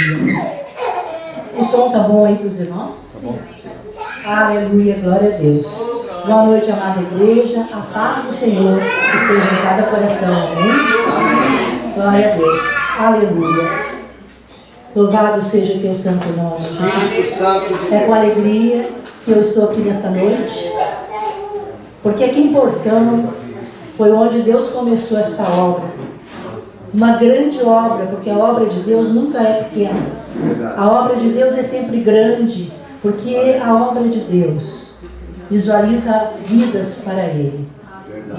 Aleluia. O som está bom aí para os irmãos? Sim. Aleluia, glória a Deus. Boa noite, amada igreja. A paz do Senhor esteja em cada coração. Amém? Glória a Deus. Aleluia. Louvado seja o teu santo nome, Jesus. É com alegria que eu estou aqui nesta noite, porque aqui em Portão foi onde Deus começou esta obra. Uma grande obra, porque a obra de Deus nunca é pequena. A obra de Deus é sempre grande, porque a obra de Deus visualiza vidas para Ele.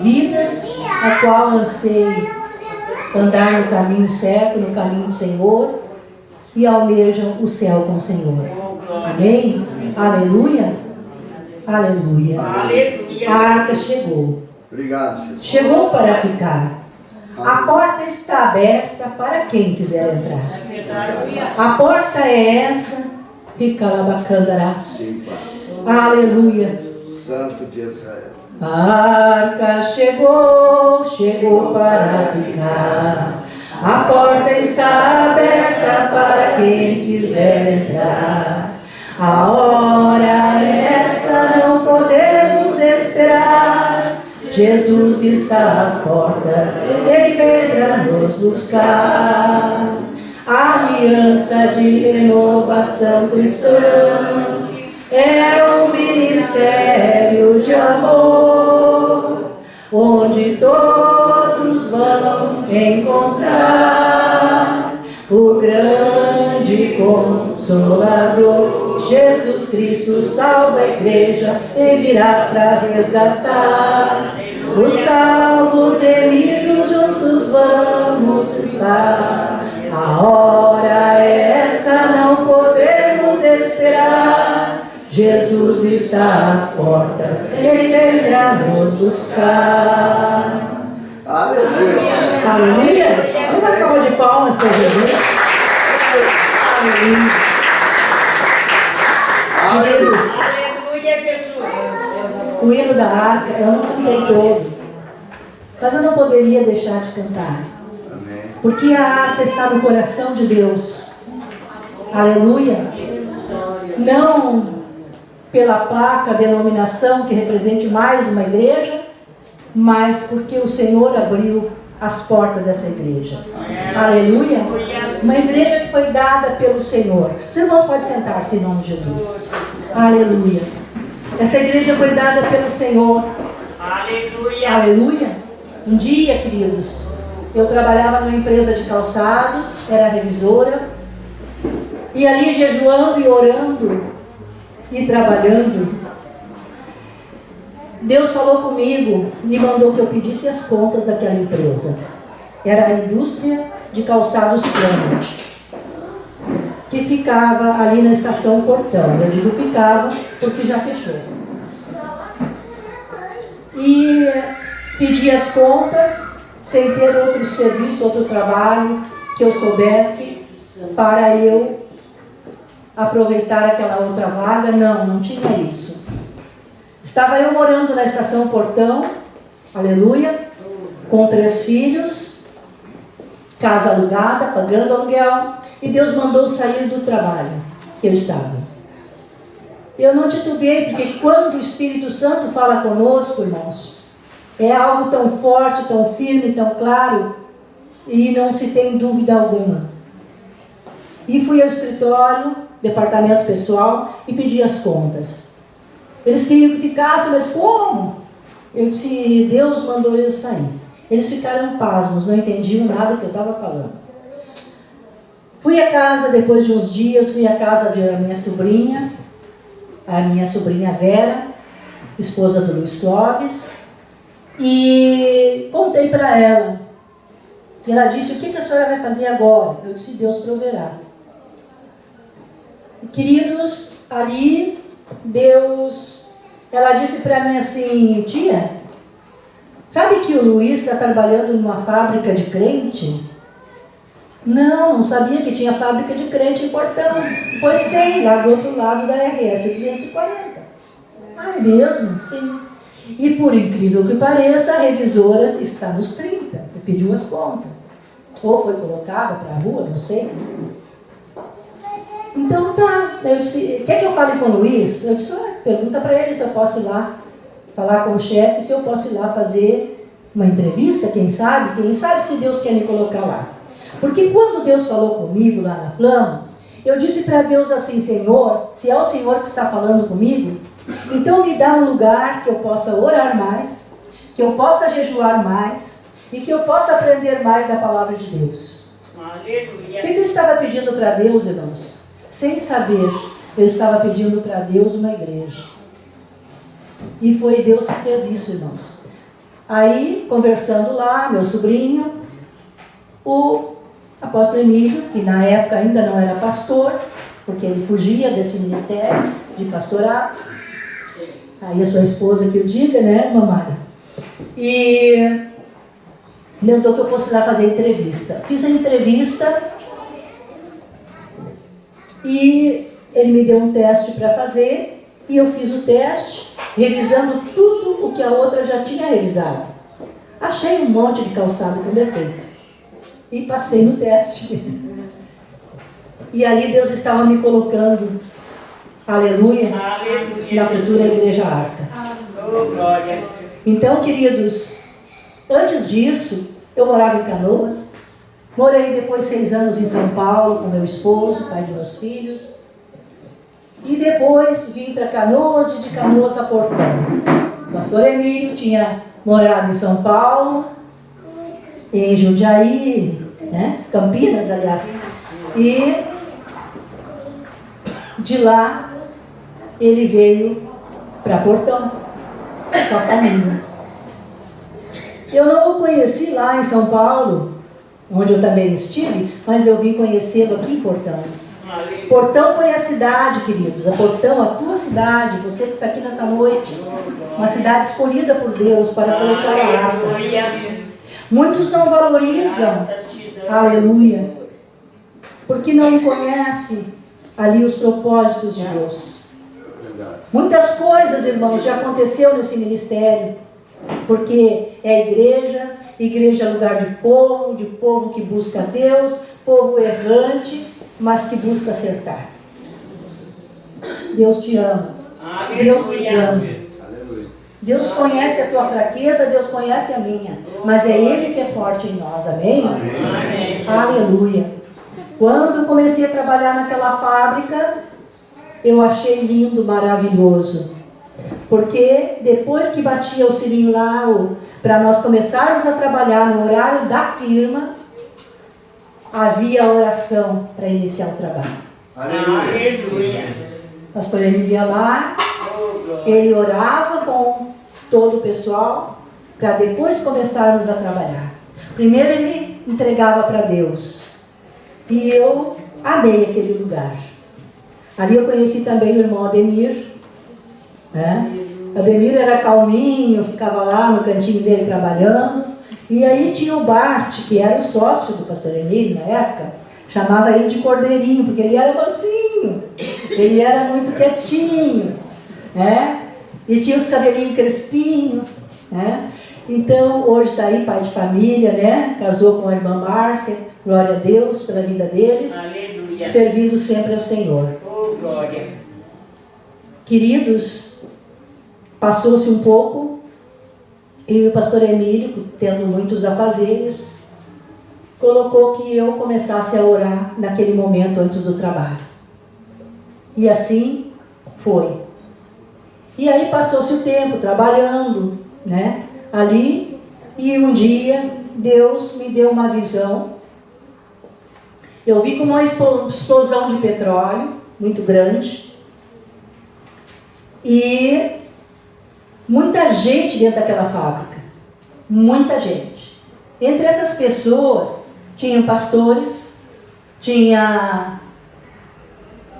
Vidas a qual anseio andar no caminho certo, no caminho do Senhor, e almejam o céu com o Senhor. Amém? Aleluia? Aleluia. A arca chegou. Obrigado, Jesus. Chegou para ficar. A porta está aberta para quem quiser entrar. A porta é essa. Ricalabacandará. Aleluia. Santo de Israel. A arca chegou, chegou para ficar. A porta está aberta para quem quiser entrar. A hora é essa, não podemos esperar. Jesus está às portas, Ele vem para nos buscar. A aliança de renovação cristã é um ministério de amor, onde todos vão encontrar o grande Consolador. Jesus Cristo salva a igreja e virá para resgatar. Os salvos remidos juntos vamos estar. A hora é essa, não podemos esperar. Jesus está às portas, Ele vem para nos buscar. Aleluia. Aleluia. Uma salva de palmas para Jesus. Aleluia. Aleluia, Jesus. O hino da arca, eu não cantei todo, mas eu não poderia deixar de cantar. Amém. Porque a arca está no coração de Deus. Aleluia. Não pela placa, denominação que represente mais uma igreja, mas porque o Senhor abriu as portas dessa igreja. Aleluia. Uma igreja que foi dada pelo Senhor. Os irmãos podem sentar-se em nome de Jesus. Aleluia. Esta igreja foi dada pelo Senhor. Aleluia. Aleluia. Um dia, queridos, eu trabalhava numa empresa de calçados, era revisora, e ali jejuando e orando e trabalhando, Deus falou comigo, me mandou que eu pedisse as contas daquela empresa. Era a indústria de calçados plano, que ficava ali na estação Portão. Eu digo ficava porque já fechou. E pedi as contas, sem ter outro serviço, outro trabalho que eu soubesse para eu aproveitar aquela outra vaga. Não tinha isso. Estava eu morando na estação Portão, aleluia, com 3 filhos, casa alugada, pagando aluguel, e Deus mandou sair do trabalho que eu estava. Eu não titubeei, porque quando o Espírito Santo fala conosco, irmãos, é algo tão forte, tão firme, tão claro, e não se tem dúvida alguma. E fui ao escritório, departamento pessoal, e pedi as contas. Eles queriam que ficasse, mas como? Eu disse, Deus mandou eu sair. Eles ficaram pasmos, não entendiam nada que eu estava falando. Fui à casa, depois de uns dias, fui à casa da minha sobrinha, a minha sobrinha Vera, esposa do Luiz Clóvis, e contei para ela. E ela disse, o que a senhora vai fazer agora? Eu disse, Deus proverá. Queridos, ali, Deus, ela disse para mim assim, tia, sabe que o Luiz está trabalhando numa fábrica de crente? Não sabia que tinha fábrica de crente em Portão. Pois tem, lá do outro lado da RS 240. Ah, é mesmo? Sim. E por incrível que pareça, a revisora está nos 30. Pediu as contas. Ou foi colocada para a rua, não sei. eu disse, quer que eu fale com o Luiz? Eu disse, pergunta para ele se eu posso ir lá falar com o chefe, se eu posso ir lá fazer uma entrevista, quem sabe se Deus quer me colocar lá. Porque quando Deus falou comigo lá na Flama, eu disse para Deus assim, Senhor, se é o Senhor que está falando comigo, então me dá um lugar que eu possa orar mais, que eu possa jejuar mais e que eu possa aprender mais da palavra de Deus. Aleluia. O que eu estava pedindo para Deus, irmãos? Sem saber, eu estava pedindo para Deus uma igreja. E foi Deus que fez isso, irmãos. Aí, conversando lá, meu sobrinho, o apóstolo Emílio, que na época ainda não era pastor, porque ele fugia desse ministério de pastorado. Aí a sua esposa que o diga, né, mamada? E mandou que eu fosse lá fazer a entrevista. Fiz a entrevista e ele me deu um teste para fazer e eu fiz o teste, revisando tudo o que a outra já tinha revisado. Achei um monte de calçado com defeito e passei no teste. E ali Deus estava me colocando, aleluia, Aleluia. na futura Igreja Arca. Oh, glória. Então, queridos, antes disso, eu morava em Canoas, morei depois 6 anos em São Paulo com meu esposo, pai de meus filhos, e depois vim para Canoas e de Canoas a Portão. O pastor Emílio tinha morado em São Paulo, em Jundiaí, né? Campinas, aliás, e de lá ele veio para Portão com a família. Eu não o conheci lá em São Paulo, onde eu também estive, mas eu vim conhecê-lo aqui em Portão. Aleluia. Portão foi a cidade, queridos, a Portão, a tua cidade, você que está aqui nesta noite, uma cidade escolhida por Deus para colocar a arca. Aleluia. Muitos não valorizam, aleluia, porque não conhecem ali os propósitos de Deus. Verdade. Muitas coisas, irmãos, já aconteceu nesse ministério, porque é igreja é lugar de povo que busca Deus, povo errante, mas que busca acertar. Deus te ama, Deus te ama. Aleluia. Deus conhece a tua fraqueza, Deus conhece a minha, mas é Ele que é forte em nós, amém? Amém. Aleluia. Quando eu comecei a trabalhar naquela fábrica, eu achei lindo, maravilhoso. Porque depois que batia o sininho lá, para nós começarmos a trabalhar no horário da firma, havia oração para iniciar o trabalho. Aleluia. O pastor ele ia lá, ele orava com todo o pessoal, para depois começarmos a trabalhar. Primeiro ele entregava para Deus. E eu amei aquele lugar. Ali eu conheci também o irmão Ademir. Né? Ademir era calminho, ficava lá no cantinho dele trabalhando. E aí tinha o Bart, que era o sócio do pastor Emílio na época. Chamava ele de Cordeirinho, porque ele era mansinho. Ele era muito quietinho. Né? E tinha os cabelinhos crespinhos. Né? Então, hoje está aí, pai de família, né? Casou com a irmã Márcia. Glória a Deus pela vida deles. Aleluia. Servindo sempre ao Senhor. Oh, glória. Queridos, passou-se um pouco e o pastor Emílio, tendo muitos afazeres, colocou que eu começasse a orar naquele momento antes do trabalho. E assim foi. E aí passou-se o tempo trabalhando, né, ali, e um dia Deus me deu uma visão. Eu vi como uma explosão de petróleo muito grande e muita gente dentro daquela fábrica, muita gente. Entre essas pessoas tinham pastores, tinha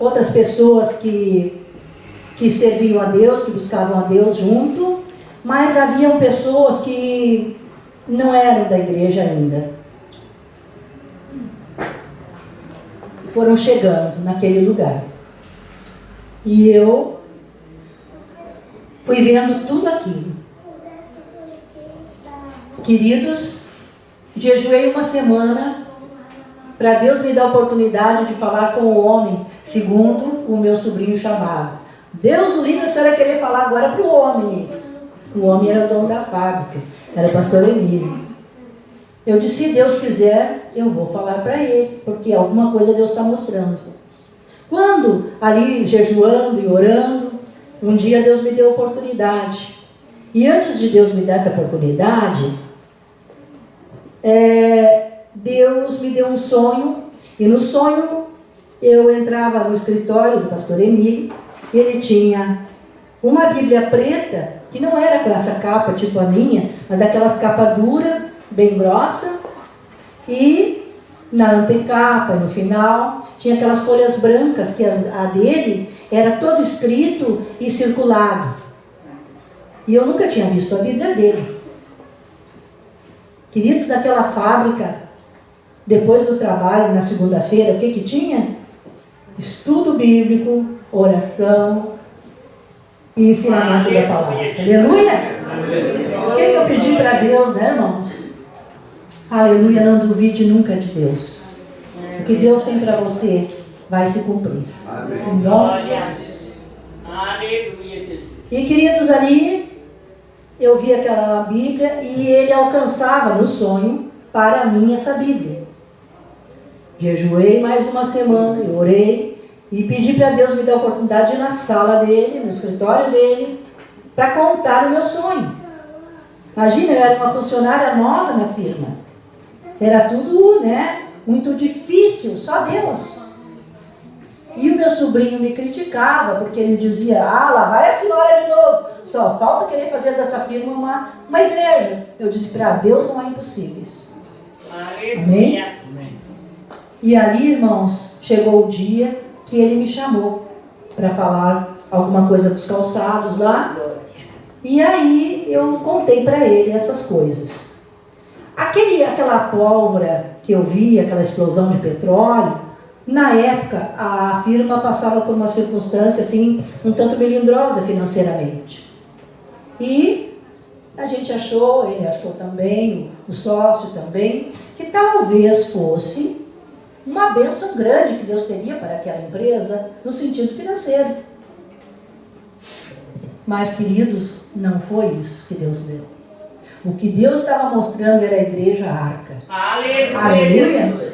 outras pessoas que serviam a Deus, que buscavam a Deus junto, mas haviam pessoas que não eram da igreja ainda. Foram chegando naquele lugar. E eu fui vendo tudo aquilo. Queridos, jejuei uma semana para Deus me dar a oportunidade de falar com o homem, segundo o meu sobrinho chamava. Deus o livre, a senhora querer falar agora para o homem isso. O homem era o dono da fábrica, era o pastor Emílio. Eu disse, se Deus quiser, eu vou falar para ele, porque alguma coisa Deus está mostrando. Quando, ali jejuando e orando, um dia Deus me deu a oportunidade. E antes de Deus me dar essa oportunidade, Deus me deu um sonho, e no sonho eu entrava no escritório do pastor Emílio, e ele tinha uma Bíblia preta, que não era com essa capa tipo a minha, mas daquelas capas duras, bem grossa, e na antecapa, no final, tinha aquelas folhas brancas, que a dele era todo escrito e circulado. E eu nunca tinha visto a Bíblia dele. Queridos, naquela fábrica, depois do trabalho, na segunda-feira, o que tinha? Estudo bíblico, oração e ensinamento da palavra. Aleluia! O que eu pedi para Deus, né, irmãos? Aleluia, não duvide nunca de Deus. O que Deus tem para você vai se cumprir. Amém. Em nome de Jesus. Aleluia, Jesus. E queridos, ali eu vi aquela Bíblia e ele alcançava no sonho para mim essa Bíblia. Jejuei mais uma semana, eu orei e pedi para Deus me dar a oportunidade de ir na sala dele, no escritório dele, para contar o meu sonho. Imagina, eu era uma funcionária nova na firma. Era tudo, muito difícil, só Deus. E o meu sobrinho me criticava, porque ele dizia, lá vai a senhora de novo, só falta querer fazer dessa firma uma igreja. Eu disse, para Deus não há impossíveis. Amém? E ali, irmãos, chegou o dia que ele me chamou para falar alguma coisa dos calçados lá. E aí eu contei para ele essas coisas. Aquela pólvora que eu vi, aquela explosão de petróleo, na época a firma passava por uma circunstância assim, um tanto melindrosa financeiramente. E a gente achou, ele achou também, o sócio também, que talvez fosse uma bênção grande que Deus teria para aquela empresa no sentido financeiro. Mas, queridos, não foi isso que Deus deu. O que Deus estava mostrando era a igreja arca. Aleluia. Aleluia.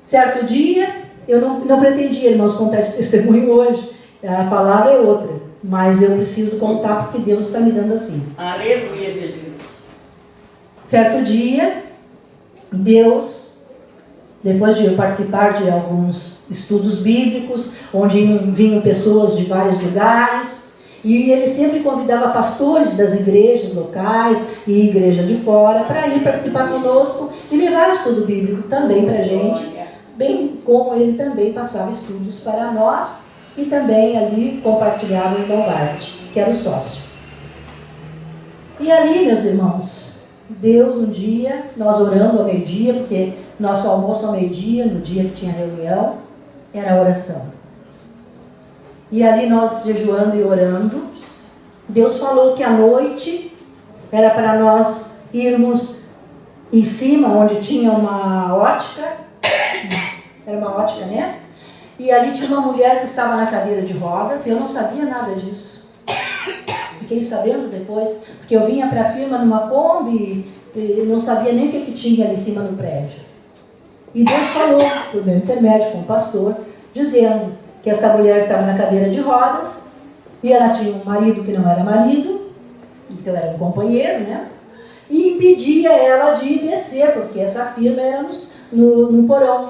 Certo dia, eu não pretendia, irmãos, contar esse testemunho hoje. A palavra é outra. Mas eu preciso contar porque Deus está me dando assim. Aleluia, Jesus. Certo dia, Deus, depois de eu participar de alguns estudos bíblicos, onde vinham pessoas de vários lugares, e ele sempre convidava pastores das igrejas locais e igreja de fora para ir participar conosco e levar o estudo bíblico também para a gente, bem como ele também passava estudos para nós e também ali compartilhava o irmão Bart, que era o sócio. E ali, meus irmãos, Deus um dia, nós orando ao meio-dia, porque nosso almoço ao meio-dia, no dia que tinha reunião, era a oração. E ali nós jejuando e orando, Deus falou que à noite era para nós irmos em cima, onde tinha uma ótica, era uma ótica, né? E ali tinha uma mulher que estava na cadeira de rodas, e eu não sabia nada disso. Fiquei sabendo depois, porque eu vinha para a firma numa Kombi e não sabia nem o que tinha ali em cima no prédio. E Deus falou, por meu intermédio com o pastor, dizendo que essa mulher estava na cadeira de rodas e ela tinha um marido que não era marido, então era um companheiro, né? E impedia ela de descer, porque essa firma era no porão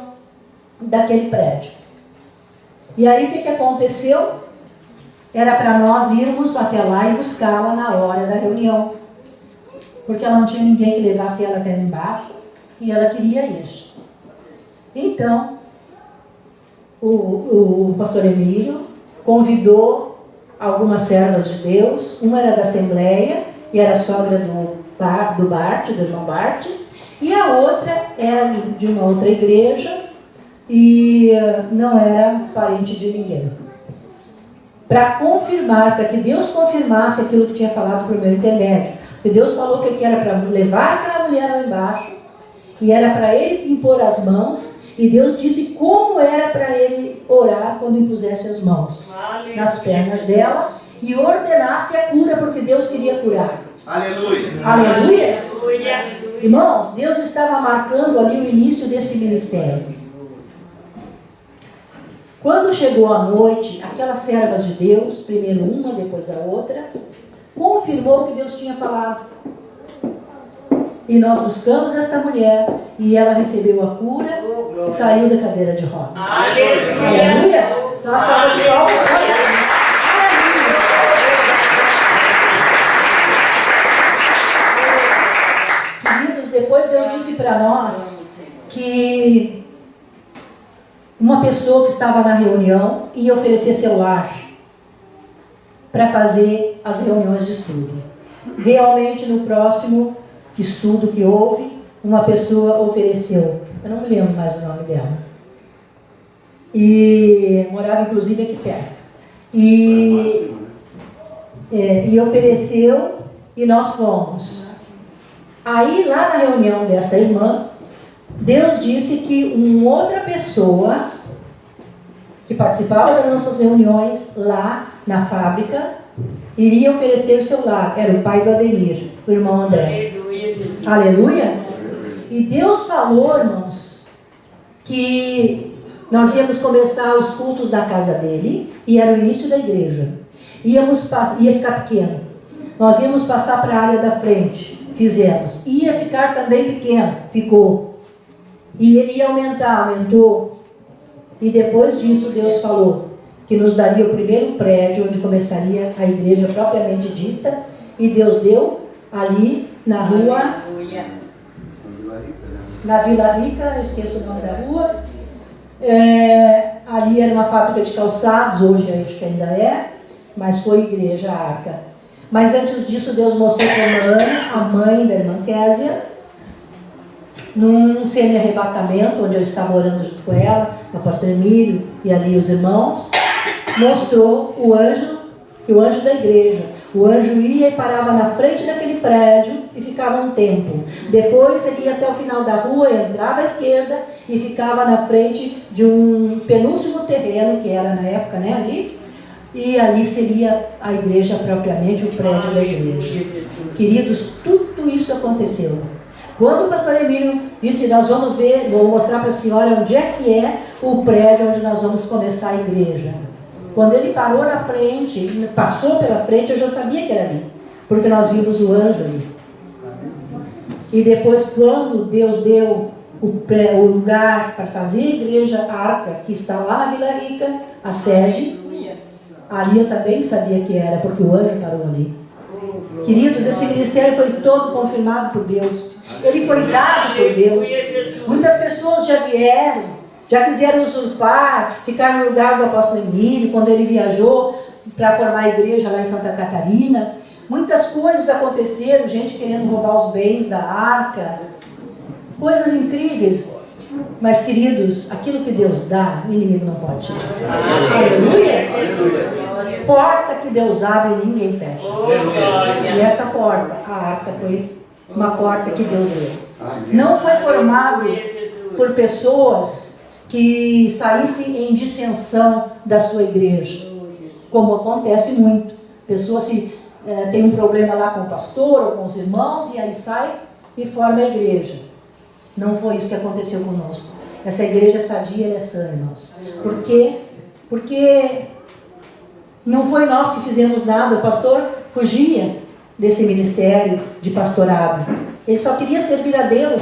daquele prédio. E aí o que aconteceu? Era para nós irmos até lá e buscá-la na hora da reunião, porque ela não tinha ninguém que levasse ela até lá embaixo e ela queria ir. Então, o pastor Emílio convidou algumas servas de Deus, uma era da Assembleia e era sogra do João Bart, e a outra era de uma outra igreja e não era parente de ninguém. Para confirmar, para que Deus confirmasse aquilo que tinha falado por meu intermédio. Porque Deus falou que era para levar aquela mulher lá embaixo e era para ele impor as mãos, e Deus disse como era para ele orar quando impusesse as mãos nas pernas dela e ordenasse a cura, porque Deus queria curar. Aleluia. Aleluia! Aleluia. Irmãos, Deus estava marcando ali o início desse ministério. Quando chegou a noite, aquelas servas de Deus, primeiro uma, depois a outra, confirmou o que Deus tinha falado. E nós buscamos esta mulher, e ela recebeu a cura e saiu da cadeira de rodas. Aleluia. Aleluia! Só uma salva de palmas. Queridos, depois Deus disse para nós que uma pessoa que estava na reunião ia oferecer seu lar para fazer as reuniões de estudo. Realmente, no próximo estudo que houve, uma pessoa ofereceu, eu não me lembro mais o nome dela, e morava inclusive aqui perto, e ofereceu, e nós fomos. Aí, lá na reunião dessa irmã, Deus disse que uma outra pessoa que participava das nossas reuniões lá na fábrica iria oferecer seu lar. Era o pai do Ademir, o irmão André. Aleluia! E Deus falou, irmãos, que nós íamos começar os cultos na casa dele, e era o início da igreja. Ia ficar pequeno. Nós íamos passar para a área da frente. Fizemos. Ia ficar também pequeno. Ficou. E ele ia aumentar, aumentou. E depois disso Deus falou que nos daria o primeiro prédio onde começaria a igreja propriamente dita. E Deus deu ali na rua, na Vila Rica, eu esqueço o nome da rua. Ali era uma fábrica de calçados, hoje acho que ainda é, mas foi igreja, a Arca. Mas antes disso Deus mostrou para a Ana, a mãe da irmã Késia, num semi-arrebatamento, onde eu estava orando junto com ela, o pastor Emílio e ali os irmãos, mostrou o anjo da igreja. O anjo ia e parava na frente daquele prédio e ficava um tempo. Depois ele ia até o final da rua, entrava à esquerda e ficava na frente de um penúltimo terreno, que era na época, né, ali. E ali seria a igreja propriamente, o prédio da igreja. Queridos, tudo isso aconteceu. Quando o pastor Emílio disse, nós vamos ver, vou mostrar para a senhora onde é que é o prédio onde nós vamos começar a igreja. Quando ele parou na frente, passou pela frente, eu já sabia que era ali, porque nós vimos o anjo ali. E depois, quando Deus deu o lugar para fazer a igreja, a Arca, que está lá na Vila Rica, a sede, ali eu também sabia que era, porque o anjo parou ali. Queridos, esse ministério foi todo confirmado por Deus. Ele foi dado por Deus. Muitas pessoas já vieram, já quiseram usurpar, ficar no lugar do apóstolo Emílio, quando ele viajou para formar a igreja lá em Santa Catarina. Muitas coisas aconteceram, gente querendo roubar os bens da Arca, coisas incríveis. Mas, queridos, aquilo que Deus dá, o inimigo não pode tirar. Aleluia! Porta que Deus abre, ninguém fecha. E essa porta, a Arca, foi uma porta que Deus deu. Não foi formado por pessoas que saíssem em dissensão da sua igreja, como acontece muito. Pessoas que têm um problema lá com o pastor ou com os irmãos, e aí sai e forma a igreja. Não foi isso que aconteceu conosco. Essa igreja é sadia, ela é sã, irmãos. Por quê? Porque não foi nós que fizemos nada. O pastor fugia desse ministério de pastorado. Ele só queria servir a Deus.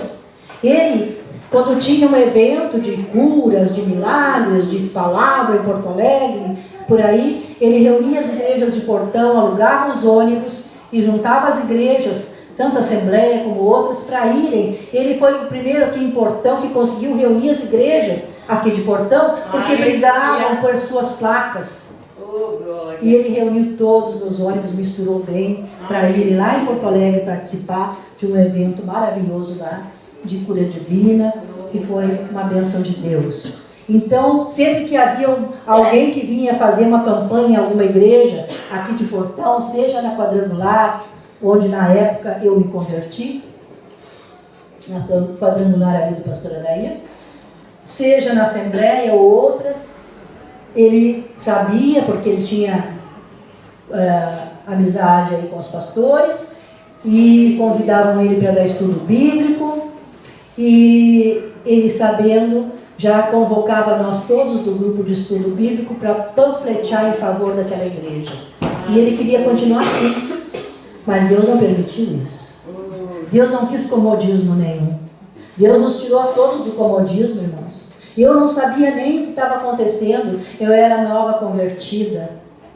Ele, quando tinha um evento de curas, de milagres, de palavra em Porto Alegre, por aí, ele reunia as igrejas de Portão, alugava os ônibus e juntava as igrejas, tanto a Assembleia como outras, para irem. Ele foi o primeiro aqui em Portão que conseguiu reunir as igrejas aqui de Portão, porque brigavam por suas placas. E ele reuniu todos nos ônibus, misturou bem, para irem lá em Porto Alegre participar de um evento maravilhoso lá, de cura divina, que foi uma bênção de Deus. Então, sempre que havia alguém que vinha fazer uma campanha em alguma igreja aqui de Portão, seja na Quadrangular, onde na época eu me converti, na quadrangular ali do pastor Adair, seja na Assembleia ou outras, ele sabia, porque ele tinha amizade aí com os pastores, e convidavam ele para dar estudo bíblico, e ele, sabendo, já convocava nós todos do grupo de estudo bíblico para panfletear em favor daquela igreja. E ele queria continuar assim, mas Deus não permitiu isso. Deus não quis comodismo nenhum. Deus nos tirou a todos do comodismo, irmãos. Eu não sabia nem o que estava acontecendo, eu era nova convertida,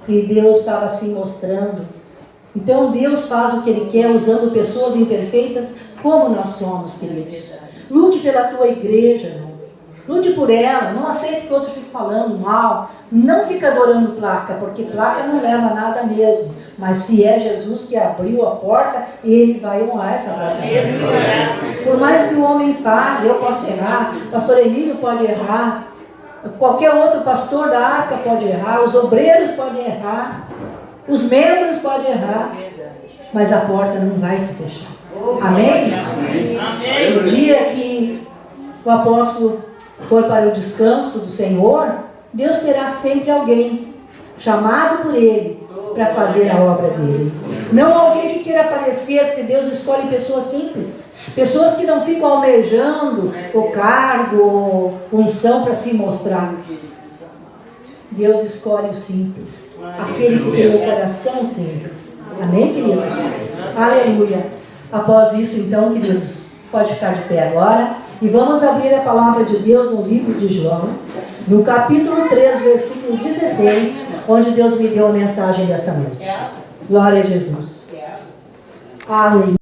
e Deus estava assim mostrando. Então Deus faz o que Ele quer, usando pessoas imperfeitas como nós somos, queridos. Lute pela tua igreja, irmão. Lute por ela, não aceite que outro fique falando mal. Não fica adorando placa, porque placa não leva a nada mesmo. Mas se é Jesus que abriu a porta, Ele vai honrar essa porta. Por mais que o homem fale, eu posso errar, pastor Emílio pode errar, qualquer outro pastor da arca pode errar, os obreiros podem errar, os membros podem errar, mas a porta não vai se fechar. Amém? Amém. No dia que o apóstolo for para o descanso do Senhor, Deus terá sempre alguém chamado por Ele para fazer a obra dele. Não alguém que queira aparecer, porque Deus escolhe pessoas simples. Pessoas que não ficam almejando o cargo, unção para se mostrar. Deus escolhe o simples. Aquele que tem o coração simples. Amém, queridos? Aleluia. Após isso, então, queridos, pode ficar de pé agora. E vamos abrir a palavra de Deus no livro de João, no capítulo 3, versículo 16, onde Deus me deu a mensagem desta noite. Glória a Jesus. Aleluia.